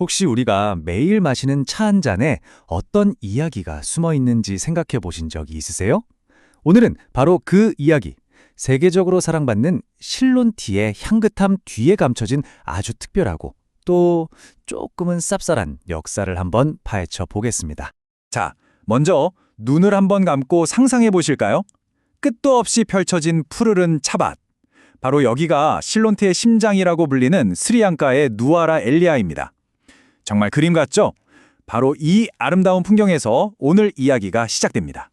혹시 우리가 매일 마시는 차 한 잔에 어떤 이야기가 숨어 있는지 생각해 보신 적이 있으세요? 오늘은 바로 그 이야기, 세계적으로 사랑받는 실론티의 향긋함 뒤에 감춰진 아주 특별하고 또 조금은 쌉쌀한 역사를 한번 파헤쳐 보겠습니다. 자, 먼저 눈을 한번 감고 상상해 보실까요? 끝도 없이 펼쳐진 푸르른 차밭. 바로 여기가 실론티의 심장이라고 불리는 스리랑카의 누아라 엘리아입니다. 정말 그림 같죠? 바로 이 아름다운 풍경에서 오늘 이야기가 시작됩니다.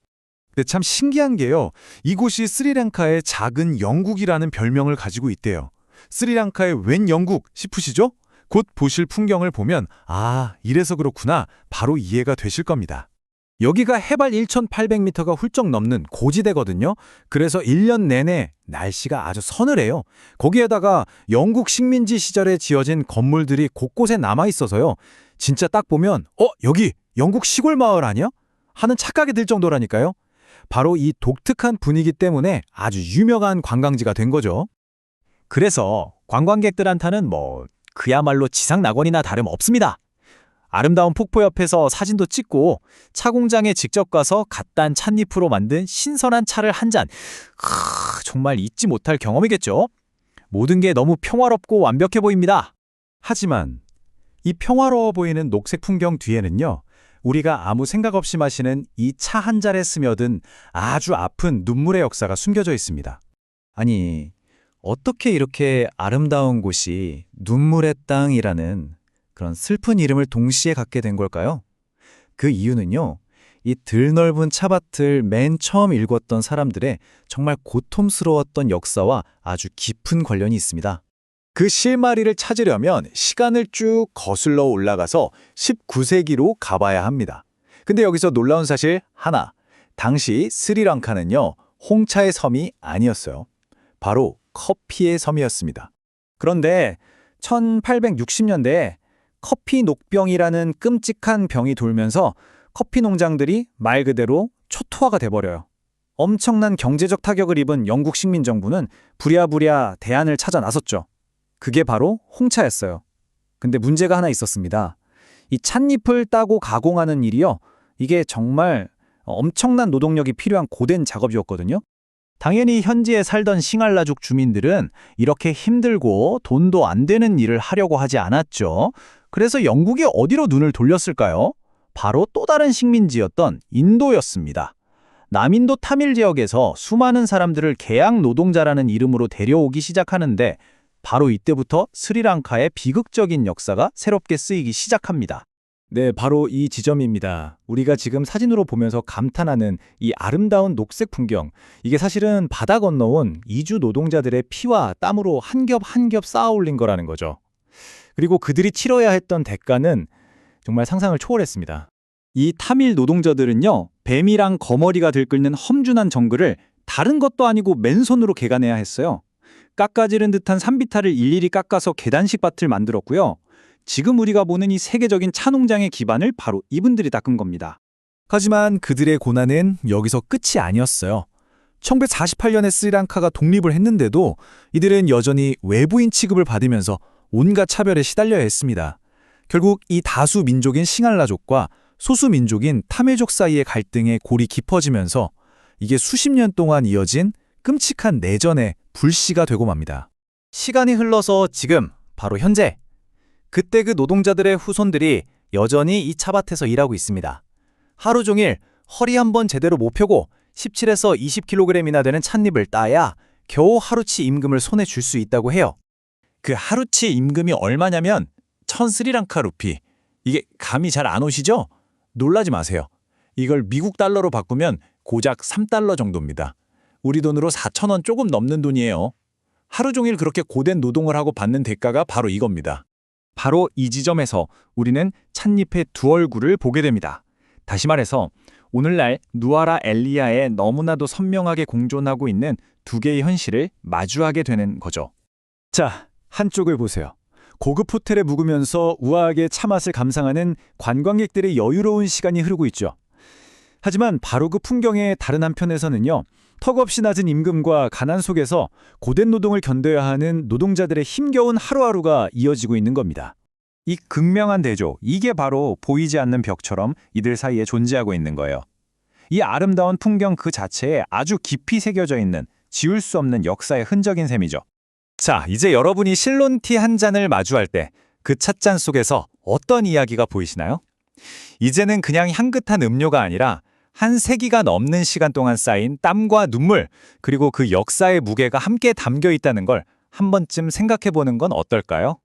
근데 참 신기한 게요. 이곳이 스리랑카의 작은 영국이라는 별명을 가지고 있대요. 스리랑카의 웬 영국 싶으시죠? 곧 보실 풍경을 보면 아, 이래서 그렇구나. 바로 이해가 되실 겁니다. 여기가 해발 1,800m가 훌쩍 넘는 고지대거든요. 그래서 1년 내내 날씨가 아주 서늘해요. 거기에다가 영국 식민지 시절에 지어진 건물들이 곳곳에 남아있어서요. 진짜 딱 보면 여기 영국 시골 마을 아니야? 하는 착각이 들 정도라니까요. 바로 이 독특한 분위기 때문에 아주 유명한 관광지가 된 거죠. 그래서 관광객들한테는 그야말로 지상낙원이나 다름없습니다. 아름다운 폭포 옆에서 사진도 찍고 차 공장에 직접 가서 갓 딴 찻잎으로 만든 신선한 차를 한 잔. 정말 잊지 못할 경험이겠죠? 모든 게 너무 평화롭고 완벽해 보입니다. 하지만 이 평화로워 보이는 녹색 풍경 뒤에는요. 우리가 아무 생각 없이 마시는 이 차 한 잔에 스며든 아주 아픈 눈물의 역사가 숨겨져 있습니다. 아니, 어떻게 이렇게 아름다운 곳이 눈물의 땅이라는 그런 슬픈 이름을 동시에 갖게 된 걸까요? 그 이유는요, 이 들넓은 차밭을 맨 처음 일궜던 사람들의 정말 고통스러웠던 역사와 아주 깊은 관련이 있습니다. 그 실마리를 찾으려면 시간을 쭉 거슬러 올라가서 19세기로 가봐야 합니다. 근데 여기서 놀라운 사실 하나, 당시 스리랑카는요, 홍차의 섬이 아니었어요. 바로 커피의 섬이었습니다. 그런데 1860년대에 커피 녹병이라는 끔찍한 병이 돌면서 커피 농장들이 말 그대로 초토화가 돼버려요. 엄청난 경제적 타격을 입은 영국 식민정부는 부랴부랴 대안을 찾아 나섰죠. 그게 바로 홍차였어요. 근데 문제가 하나 있었습니다. 이 찻잎을 따고 가공하는 일이요. 이게 정말 엄청난 노동력이 필요한 고된 작업이었거든요. 당연히 현지에 살던 싱알라족 주민들은 이렇게 힘들고 돈도 안 되는 일을 하려고 하지 않았죠. 그래서 영국이 어디로 눈을 돌렸을까요? 바로 또 다른 식민지였던 인도였습니다. 남인도 타밀 지역에서 수많은 사람들을 계약 노동자라는 이름으로 데려오기 시작하는데 바로 이때부터 스리랑카의 비극적인 역사가 새롭게 쓰이기 시작합니다. 네, 바로 이 지점입니다. 우리가 지금 사진으로 보면서 감탄하는 이 아름다운 녹색 풍경. 이게 사실은 바다 건너온 이주 노동자들의 피와 땀으로 한 겹 한 겹 쌓아 올린 거라는 거죠. 그리고 그들이 치러야 했던 대가는 정말 상상을 초월했습니다. 이 타밀 노동자들은요, 뱀이랑 거머리가 들끓는 험준한 정글을 다른 것도 아니고 맨손으로 개간해야 했어요. 깎아지른 듯한 산비탈을 일일이 깎아서 계단식 밭을 만들었고요. 지금 우리가 보는 이 세계적인 차 농장의 기반을 바로 이분들이 닦은 겁니다. 하지만 그들의 고난은 여기서 끝이 아니었어요. 1948년에 스리랑카가 독립을 했는데도 이들은 여전히 외부인 취급을 받으면서 온갖 차별에 시달려야 했습니다. 결국 이 다수 민족인 싱알라족과 소수 민족인 타밀족 사이의 갈등의 골이 깊어지면서 이게 수십 년 동안 이어진 끔찍한 내전의 불씨가 되고 맙니다. 시간이 흘러서 지금, 바로 현재, 그때 그 노동자들의 후손들이 여전히 이 차밭에서 일하고 있습니다. 하루 종일 허리 한번 제대로 못 펴고 17에서 20kg이나 되는 찻잎을 따야 겨우 하루치 임금을 손에 줄 수 있다고 해요. 그 하루치 임금이 얼마냐면 1,000스리랑카 루피. 이게 감이 잘 안 오시죠? 놀라지 마세요. 이걸 미국 달러로 바꾸면 고작 3달러 정도입니다. 우리 돈으로 4,000원 조금 넘는 돈이에요. 하루 종일 그렇게 고된 노동을 하고 받는 대가가 바로 이겁니다. 바로 이 지점에서 우리는 찻잎의 두 얼굴을 보게 됩니다. 다시 말해서 오늘날 누아라 엘리아에 너무나도 선명하게 공존하고 있는 두 개의 현실을 마주하게 되는 거죠. 자, 한쪽을 보세요. 고급 호텔에 묵으면서 우아하게 차맛을 감상하는 관광객들의 여유로운 시간이 흐르고 있죠. 하지만 바로 그 풍경의 다른 한편에서는요. 턱없이 낮은 임금과 가난 속에서 고된 노동을 견뎌야 하는 노동자들의 힘겨운 하루하루가 이어지고 있는 겁니다. 이 극명한 대조, 이게 바로 보이지 않는 벽처럼 이들 사이에 존재하고 있는 거예요. 이 아름다운 풍경 그 자체에 아주 깊이 새겨져 있는 지울 수 없는 역사의 흔적인 셈이죠. 자, 이제 여러분이 실론티 한 잔을 마주할 때 그 찻잔 속에서 어떤 이야기가 보이시나요? 이제는 그냥 향긋한 음료가 아니라 한 세기가 넘는 시간 동안 쌓인 땀과 눈물, 그리고 그 역사의 무게가 함께 담겨 있다는 걸 한 번쯤 생각해 보는 건 어떨까요?